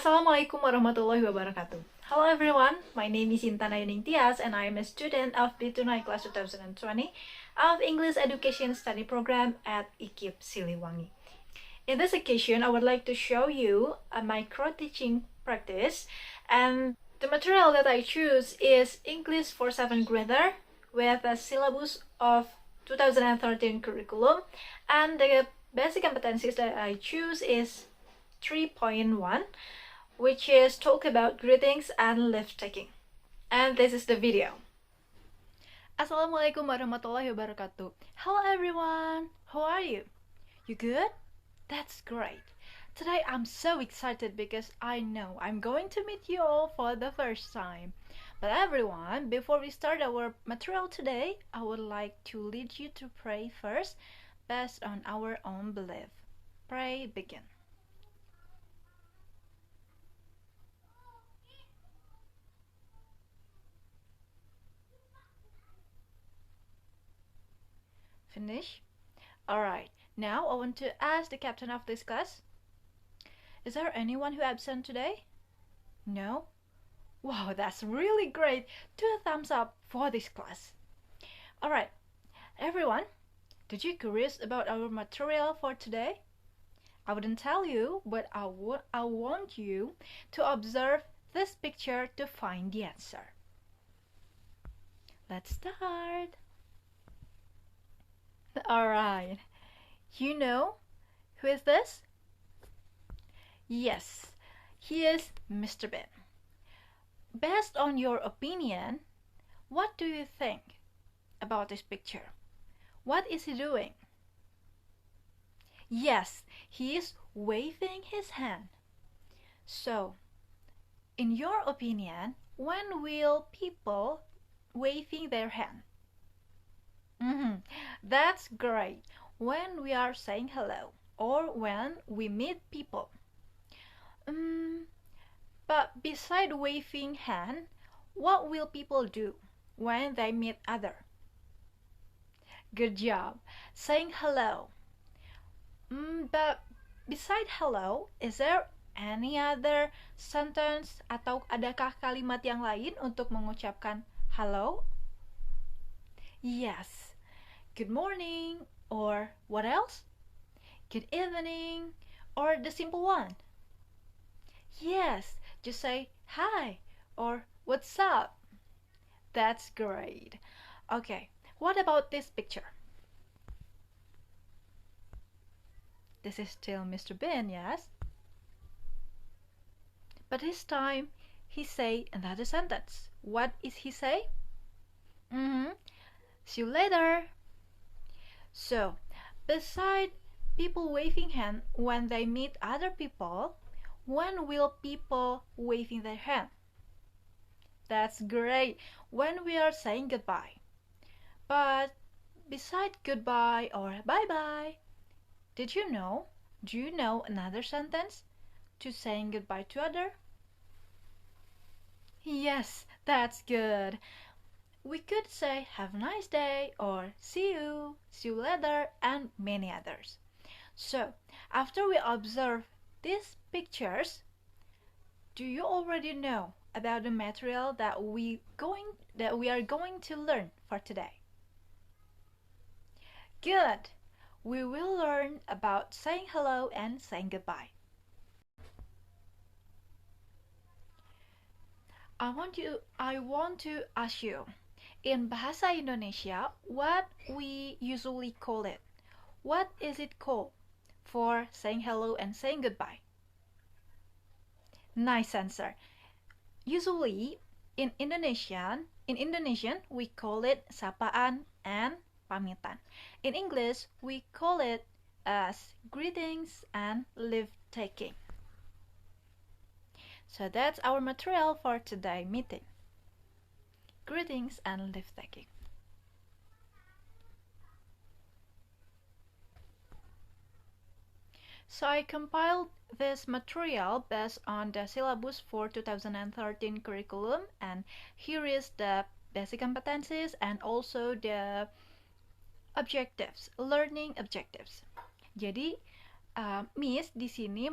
Assalamualaikum warahmatullahi wabarakatuh. Hello everyone, my name is Intan Ayuningtias and I am a student of B29 class 2020 of English Education Study Program at IKIP Siliwangi. In this occasion, I would like to show you a micro-teaching practice, and the material that I choose is English for 7th grader with a syllabus of 2013 curriculum, and the basic competencies that I choose is 3.1, which is talk about greetings and Lave-taking. And this is the video. Assalamualaikum warahmatullahi wabarakatuh. Hello everyone, how are you? You good? That's great. Today I'm so excited because I know I'm going to meet you all for the first time. But everyone, before we start our material today, I would like to lead you to pray first based on our own belief. Pray, begin. Finish? Alright, now I want to ask the captain of this class. Is there anyone who absent today? No? Wow, that's really great! 2 thumbs up for this class. Alright, everyone, did you curious about our material for today? I wouldn't tell you, but I want you to observe this picture to find the answer. Let's start! Alright, you know who is this? Yes, he is Mr. Ben. Based on your opinion, what do you think about this picture? What is he doing? Yes, he is waving his hand. So, in your opinion, when will people waving their hand? That's great. When we are saying hello or when we meet people. But beside waving hand, what will people do when they meet other? Good job. Saying hello. But beside hello, is there any other sentence atau adakah kalimat yang lain untuk mengucapkan hello? Yes. Good morning, or what else? Good evening, or the simple one? Yes, just say hi, or what's up? That's great. Okay, what about this picture? This is still Mr. Ben, yes? But this time, he say another sentence. What is he say? See you later. So, beside people waving hand when they meet other people, when will people waving their hand? That's great, when we are saying goodbye. But beside goodbye or bye-bye, do you know another sentence to saying goodbye to other? Yes, that's good. We could say have a nice day or see you later, and many others. So, after we observe these pictures, do you already know about the material that we are going to learn for today? Good. We will learn about saying hello and saying goodbye. I want to ask you, in Bahasa Indonesia, what we usually call it? What is it called for saying hello and saying goodbye? Nice answer. Usually, in Indonesian, we call it sapaan and pamitan. In English, we call it as greetings and Lave-taking. So that's our material for today meeting. Greetings and Lave-taking. So I compiled this material based on the syllabus for 2013 curriculum, and here is the basic competencies and also the objectives, learning objectives. Jadi Miss di sini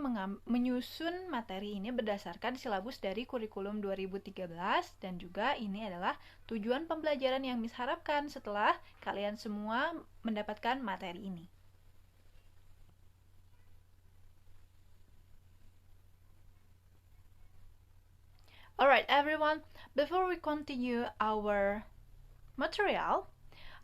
menyusun materi ini berdasarkan silabus dari kurikulum 2013 dan juga ini adalah tujuan pembelajaran yang Miss harapkan setelah kalian semua mendapatkan materi ini. Alright everyone, before we continue our material,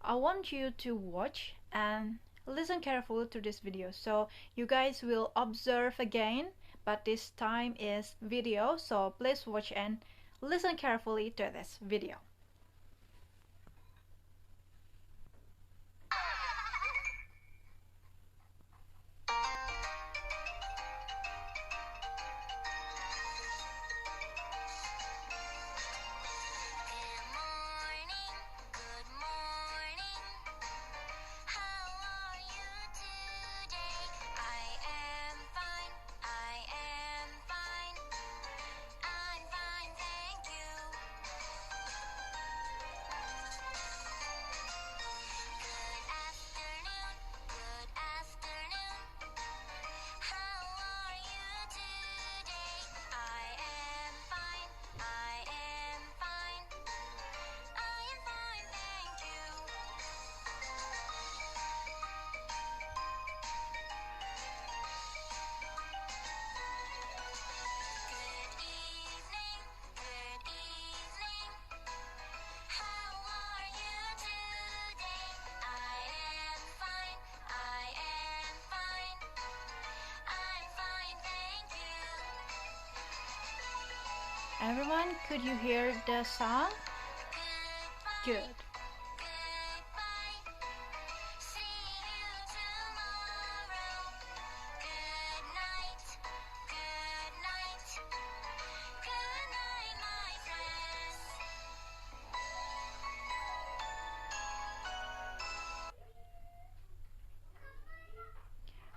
I want you to watch and listen carefully to this video. So you guys will observe again, but this time is video, so please watch and listen carefully to this video. Everyone, could you hear the song? Good.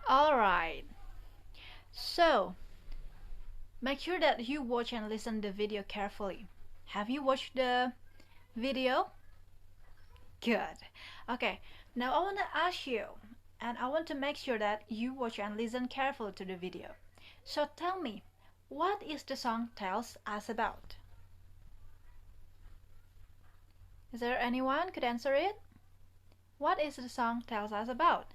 Alright, so make sure that you watch and listen the video carefully. Have you watched the video? Good. Okay, now I want to ask you, and I want to make sure that you watch and listen carefully to the video. So tell me, what is the song tells us about? Is there anyone could answer it? What is the song tells us about?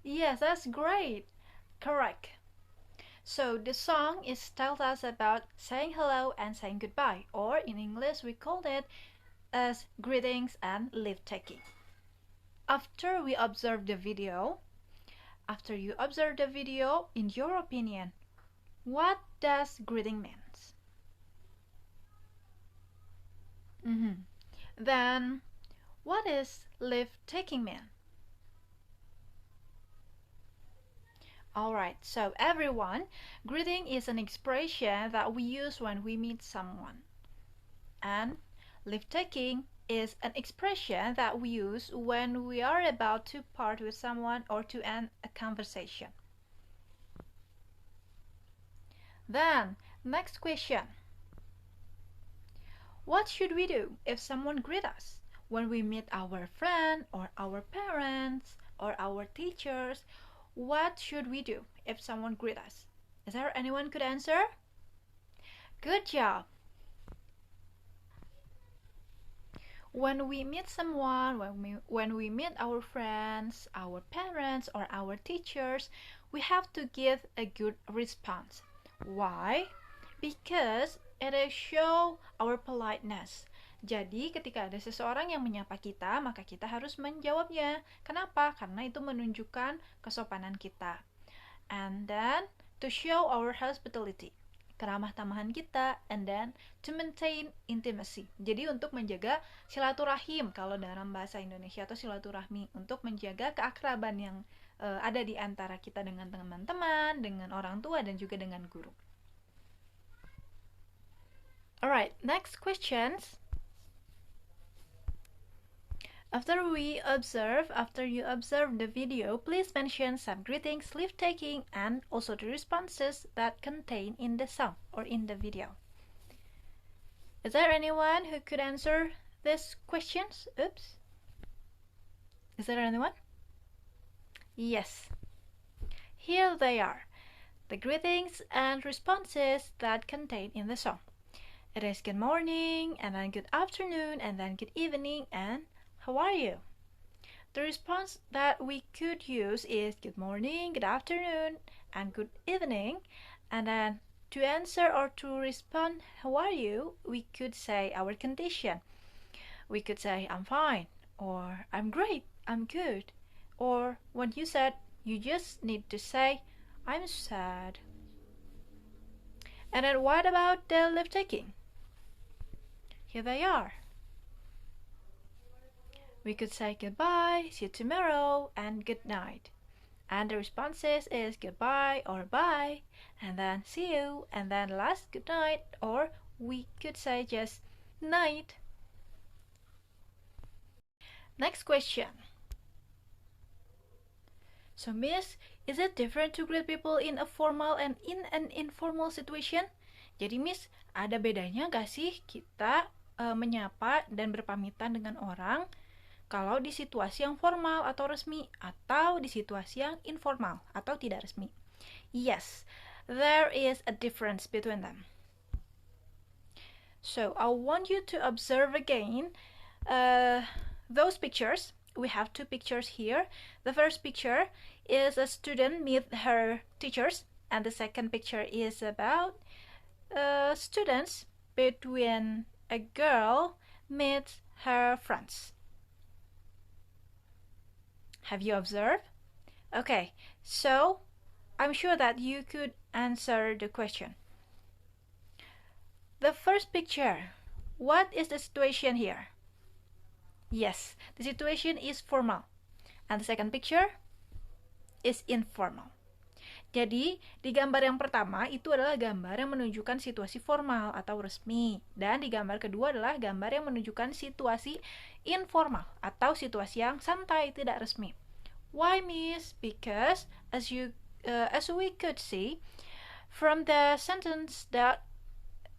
Yes, that's great. Correct. So the song tells us about saying hello and saying goodbye, or in English we called it as greetings and leave-taking. After you observe the video, in your opinion, what does greeting means? Then, what is leave-taking mean? Alright, so everyone, greeting is an expression that we use when we meet someone. And leave-taking is an expression that we use when we are about to part with someone or to end a conversation. Then, next question. What should we do if someone greets us? When we meet our friend or our parents or our teachers, what should we do if someone greets us? Is there anyone could answer? Good job! When we meet someone, when we meet our friends, our parents, or our teachers, we have to give a good response. Why? Because it shows our politeness. Jadi ketika ada seseorang yang menyapa kita, maka kita harus menjawabnya. Kenapa? Karena itu menunjukkan kesopanan kita. And then, to show our hospitality, keramah tamahan kita, and then, to maintain intimacy. Jadi untuk menjaga silaturahim, kalau dalam bahasa Indonesia atau silaturahmi, untuk menjaga keakraban yang ada di antara kita dengan teman-teman, dengan orang tua, dan juga dengan guru. Alright, next questions. After you observe the video, please mention some greetings, leave-taking, and also the responses that contain in the song or in the video. Is there anyone who could answer these questions? Oops. Is there anyone? Yes, here they are, the greetings and responses that contain in the song. It is good morning, and then good afternoon, and then good evening, and how are you? The response that we could use is good morning, good afternoon, and good evening. And then to answer or to respond, how are you? We could say our condition. We could say I'm fine, or I'm great, I'm good. Or when you said, you just need to say I'm sad. And then what about the Lave-taking? Here they are. We could say goodbye, see you tomorrow, and good night. And the responses is goodbye or bye, and then see you, and then last good night, or we could say just night. Next question. So Miss, is it different to greet people in a formal and in an informal situation? Jadi Miss, ada bedanya gak sih kita menyapa dan berpamitan dengan orang kalau di situasi yang formal atau resmi, atau di situasi yang informal atau tidak resmi? Yes, there is a difference between them. So I want you to observe again those pictures. We have two pictures here. The first picture is a student meet her teachers, and the second picture is about students between a girl meets her friends. Have you observed? Okay, so I'm sure that you could answer the question. The first picture, what is the situation here? Yes, the situation is formal. And the second picture is informal. Jadi, di gambar yang pertama itu adalah gambar yang menunjukkan situasi formal atau resmi. Dan di gambar kedua adalah gambar yang menunjukkan situasi informal atau situasi yang santai, tidak resmi. Why, Miss? Because as we could see from the sentence that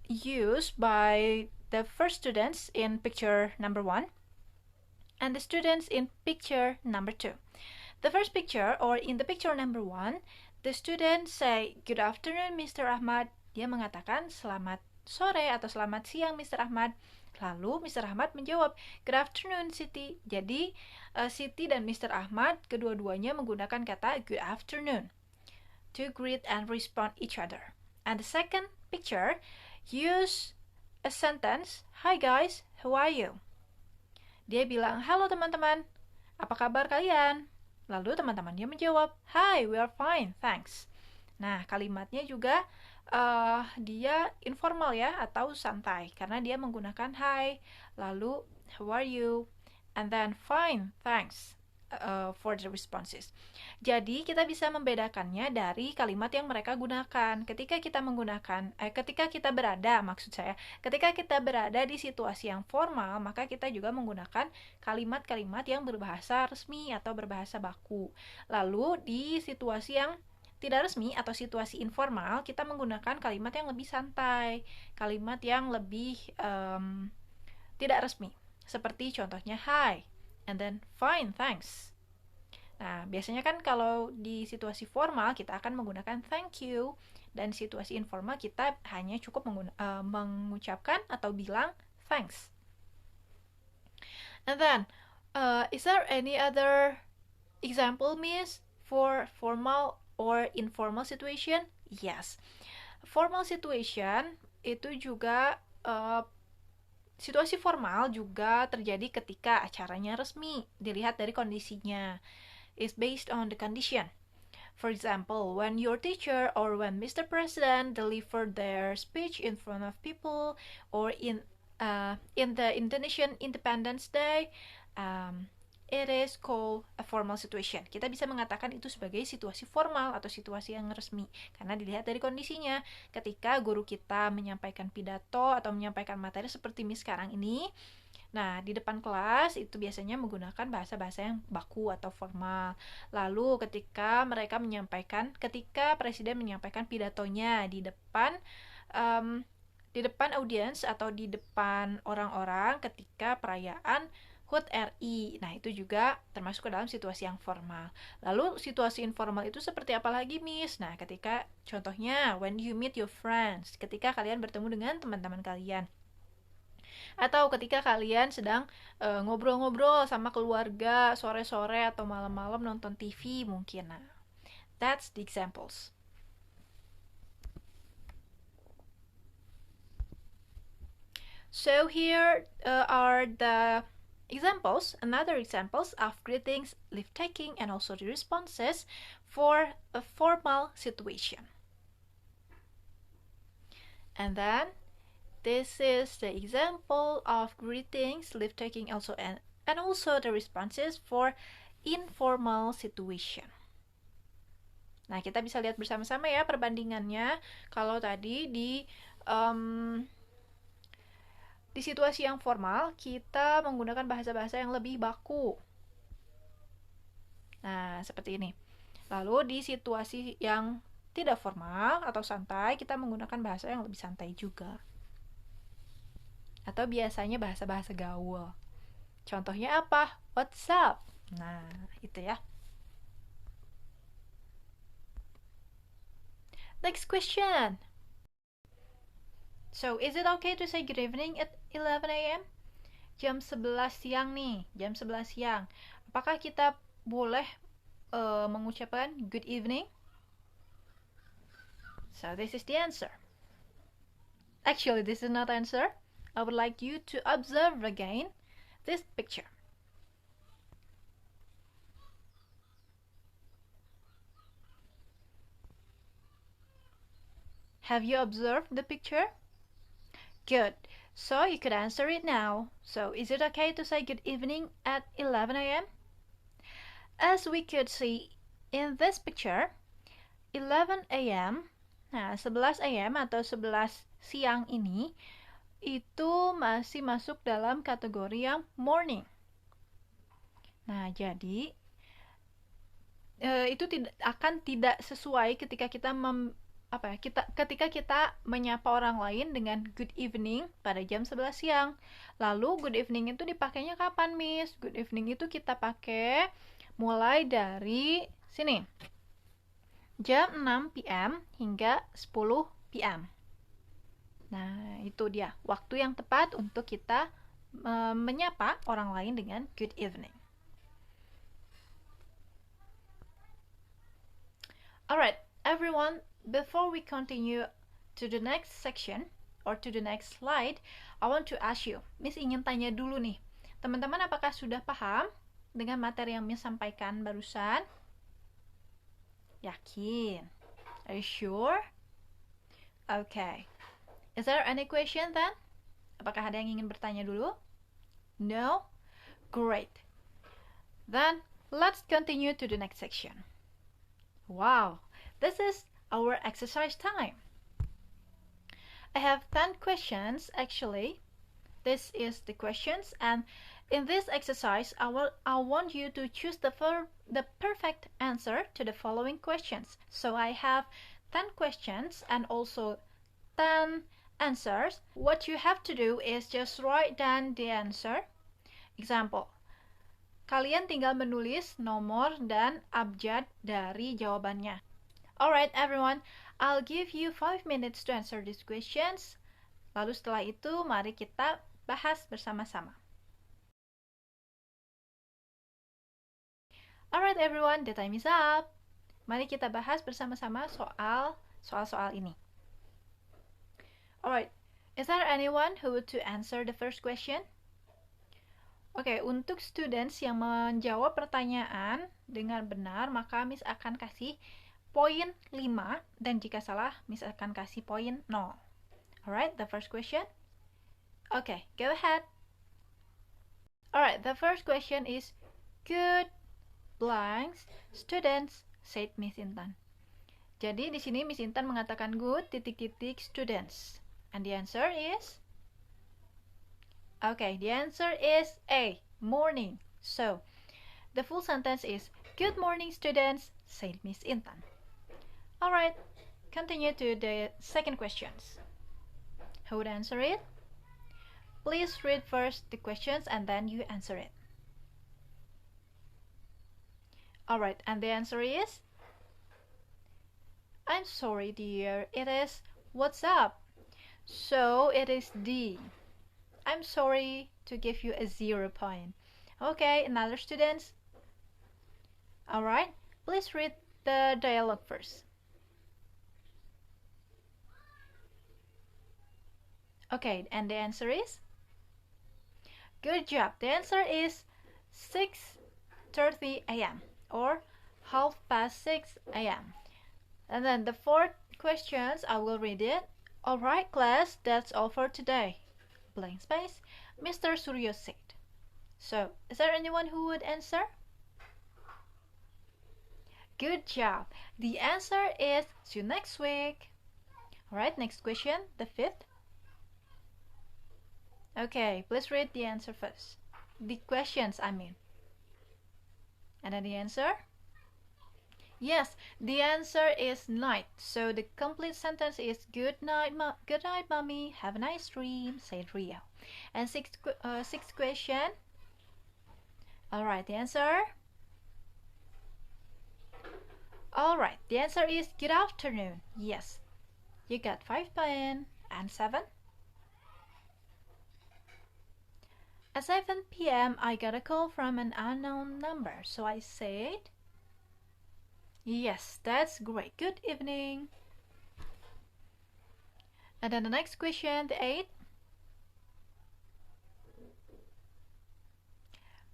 used by the first students in picture number 1 and the students in picture number 2. The first picture, or in the picture number 1, the student say, "Good afternoon, Mr. Ahmad." Dia mengatakan selamat sore atau selamat siang, Mr. Ahmad. Lalu Mr. Ahmad menjawab, "Good afternoon, Siti." Jadi Siti dan Mr. Ahmad kedua-duanya menggunakan kata good afternoon to greet and respond each other. And the second picture use a sentence, "Hi guys, how are you?" Dia bilang, "Halo teman-teman, apa kabar kalian?" Lalu teman-temannya menjawab, "Hi, we are fine, thanks." Nah, kalimatnya juga dia informal ya, atau santai, karena dia menggunakan hi, lalu how are you, and then fine, thanks for the responses. Jadi kita bisa membedakannya dari kalimat yang mereka gunakan. Ketika kita berada di situasi yang formal, maka kita juga menggunakan kalimat-kalimat yang berbahasa resmi atau berbahasa baku. Lalu di situasi yang tidak resmi atau situasi informal, kita menggunakan kalimat yang lebih santai, kalimat yang lebih tidak resmi. Seperti contohnya hi, and then fine, thanks. Nah, biasanya kan kalau di situasi formal kita akan menggunakan thank you, dan situasi informal kita hanya cukup mengucapkan atau bilang thanks. And then, is there any other example, Miss, for formal or informal situation? Yes. Formal situation itu juga situasi formal juga terjadi ketika acaranya resmi. Dilihat dari kondisinya. Is based on the condition. For example, when your teacher or when Mr. President delivered their speech in front of people, or in the Indonesian Independence Day, it is called a formal situation. Kita bisa mengatakan itu sebagai situasi formal atau situasi yang resmi, karena dilihat dari kondisinya. Ketika guru kita menyampaikan pidato atau menyampaikan materi seperti Miss sekarang ini, nah, di depan kelas itu biasanya menggunakan bahasa-bahasa yang baku atau formal. Lalu ketika presiden menyampaikan pidatonya di depan audiens atau di depan orang-orang ketika perayaan ikut RI. Nah, itu juga termasuk ke dalam situasi yang formal. Lalu situasi informal itu seperti apa lagi, Miss? Nah, ketika contohnya when you meet your friends, ketika kalian bertemu dengan teman-teman kalian. Atau ketika kalian sedang ngobrol-ngobrol sama keluarga sore-sore atau malam-malam nonton TV mungkin. Nah, that's the examples. So here are the examples, another examples of greetings, leave-taking, and also the responses for a formal situation. And then this is the example of greetings, leave-taking, also and also the responses for informal situation. Nah, kita bisa lihat bersama-sama ya perbandingannya. Kalau tadi di situasi yang formal, kita menggunakan bahasa-bahasa yang lebih baku. Nah, seperti ini. Lalu di situasi yang tidak formal atau santai, kita menggunakan bahasa yang lebih santai juga. Atau biasanya bahasa-bahasa gaul. Contohnya apa? What's up? Nah, itu ya. Next question. So, is it okay to say good evening at 11 a.m.? Jam 11 siang nih, jam 11 siang. Apakah kita boleh mengucapkan good evening? So, this is the answer. Actually, this is not answer. I would like you to observe again this picture. Have you observed the picture? Good. So you could answer it now. So is it okay to say good evening at 11 a.m.? As we could see in this picture, 11 a.m. Nah, 11 a.m. atau 11 siang ini itu masih masuk dalam kategori yang morning. Nah, jadi itu tidak sesuai ketika kita ketika kita menyapa orang lain dengan good evening pada jam 11 siang. Lalu good evening itu dipakainya kapan, Miss? Good evening itu kita pakai mulai dari sini. Jam 6 p.m. hingga 10 p.m. Nah, itu dia waktu yang tepat untuk kita menyapa orang lain dengan good evening. Alright, everyone, before we continue to the next section or to the next slide, I want to ask you, Miss ingin tanya dulu nih, teman-teman apakah sudah paham dengan materi yang Miss sampaikan barusan? Yakin? Are you sure? Okay. Is there any question then? Apakah ada yang ingin bertanya dulu? No? Great. Then, let's continue to the next section. Wow, this is our exercise time. I have 10 questions actually. This is the questions, and in this exercise I want you to choose the perfect answer to the following questions. So I have 10 questions and also 10 answers. What you have to do is just write down the answer. Example, kalian tinggal menulis nomor dan abjad dari jawabannya. Alright everyone, I'll give you 5 minutes to answer these questions. Lalu setelah itu, mari kita bahas bersama-sama. Alright everyone, the time is up. Mari kita bahas bersama-sama soal-soal ini. Alright, is there anyone who would to answer the first question? Oke, untuk students yang menjawab pertanyaan dengan benar, maka Miss akan kasih poin 5, dan jika salah, Miss akan kasih poin 0. Alright, the first question? Okay, go ahead. Alright, the first question is, good blanks students, said Miss Intan. Jadi di sini Miss Intan mengatakan good students. And the answer is? Okay, the answer is A, morning. So, the full sentence is, good morning students, said Miss Intan. Alright, continue to the second questions. Who would answer it? Please read first the questions and then you answer it. Alright, and the answer is? I'm sorry, dear. It is what's up? So it is D. I'm sorry to give you a 0 point. Okay, another students? Alright, please read the dialogue first. Okay, and the answer is? Good job. The answer is 6:30 a.m. or 6:30 a.m. And then the fourth questions, I will read it. Alright, class, that's all for today. Blank space, Mr. Suryo said. So, is there anyone who would answer? Good job. The answer is see you next week. Alright, next question, the fifth. Okay, please read the answer first. The questions, I mean. And then the answer? Yes, the answer is night. So the complete sentence is good night, mommy. Have a nice dream, said Rio. And sixth question. Alright, the answer? Alright, the answer is good afternoon. Yes. You got 5 points. And 7? At 7 p.m. I got a call from an unknown number. So I said, yes, that's great. Good evening. And then the next question, the 8th.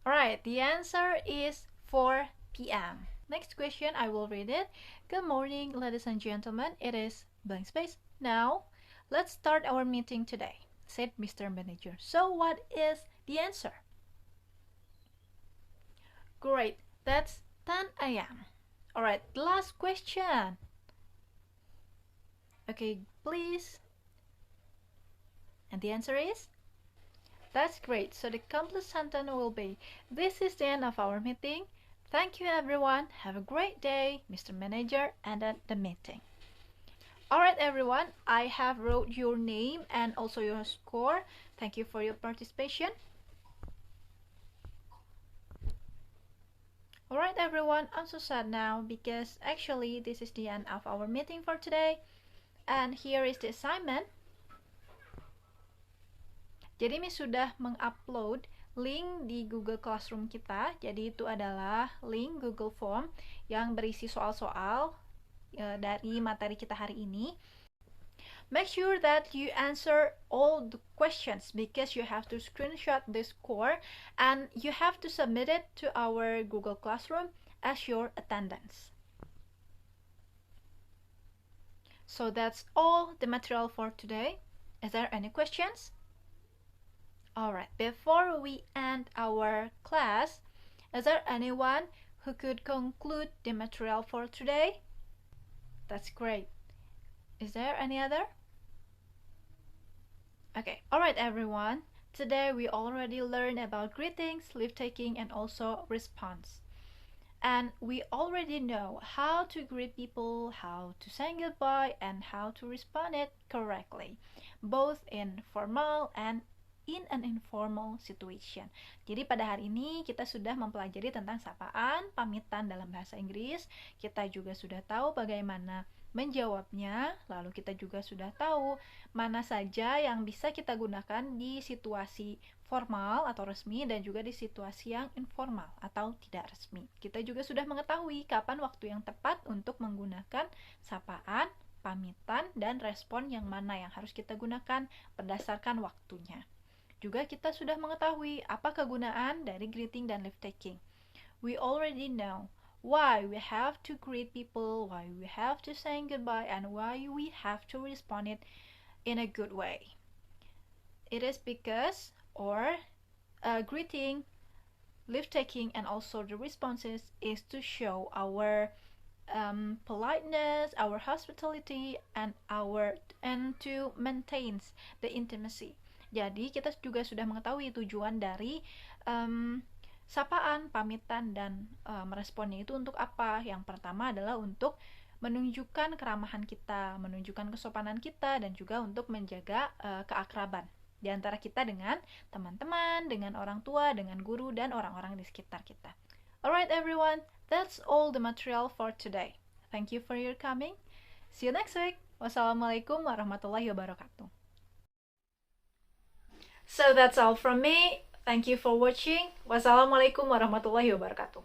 Alright, the answer is 4 p.m. Next question, I will read it. Good morning, ladies and gentlemen. It is blank space. Now, let's start our meeting today, said Mr. Manager. So what is the answer? Great, that's 10 a.m. Alright, the last question. Okay, please. And the answer is? That's great. So the complete sentence will be, this is the end of our meeting. Thank you everyone. Have a great day, Mr. Manager, and then the meeting. Alright everyone, I have wrote your name and also your score. Thank you for your participation. Alright everyone, I'm so sad now because actually this is the end of our meeting for today. And here is the assignment. Jadi Miss sudah mengupload link di Google Classroom kita. Jadi itu adalah link Google Form yang berisi soal-soal dari materi kita hari ini. Make sure that you answer all the questions because you have to screenshot the score and you have to submit it to our Google Classroom as your attendance. So that's all the material for today. Is there any questions? Alright, before we end our class, is there anyone who could conclude the material for today? That's great. Is there any other? Okay, alright everyone. Today we already learned about greetings, leave-taking, and also response. And we already know how to greet people, how to say goodbye, and how to respond it correctly, both in formal and in an informal situation. Jadi pada hari ini kita sudah mempelajari tentang sapaan, pamitan dalam bahasa Inggris. Kita juga sudah tahu bagaimana menjawabnya, lalu kita juga sudah tahu mana saja yang bisa kita gunakan di situasi formal atau resmi dan juga di situasi yang informal atau tidak resmi. Kita juga sudah mengetahui kapan waktu yang tepat untuk menggunakan sapaan, pamitan, dan respon yang mana yang harus kita gunakan berdasarkan waktunya. Juga kita sudah mengetahui apa kegunaan dari greeting dan leave-taking. We already know why we have to greet people, why we have to say goodbye, and why we have to respond it in a good way. It is because, greeting, leave-taking, and also the responses is to show our politeness, our hospitality, and to maintain the intimacy. Jadi kita juga sudah mengetahui tujuan dari sapaan, pamitan, dan meresponnya itu untuk apa. Yang pertama adalah untuk menunjukkan keramahan kita, menunjukkan kesopanan kita, dan juga untuk menjaga keakraban di antara kita dengan teman-teman, dengan orang tua, dengan guru, dan orang-orang di sekitar kita. Alright everyone, That's all the material for today. Thank you for your coming. See you next week. Wassalamualaikum warahmatullahi wabarakatuh. So that's all from me. Thank you for watching. Wassalamualaikum warahmatullahi wabarakatuh.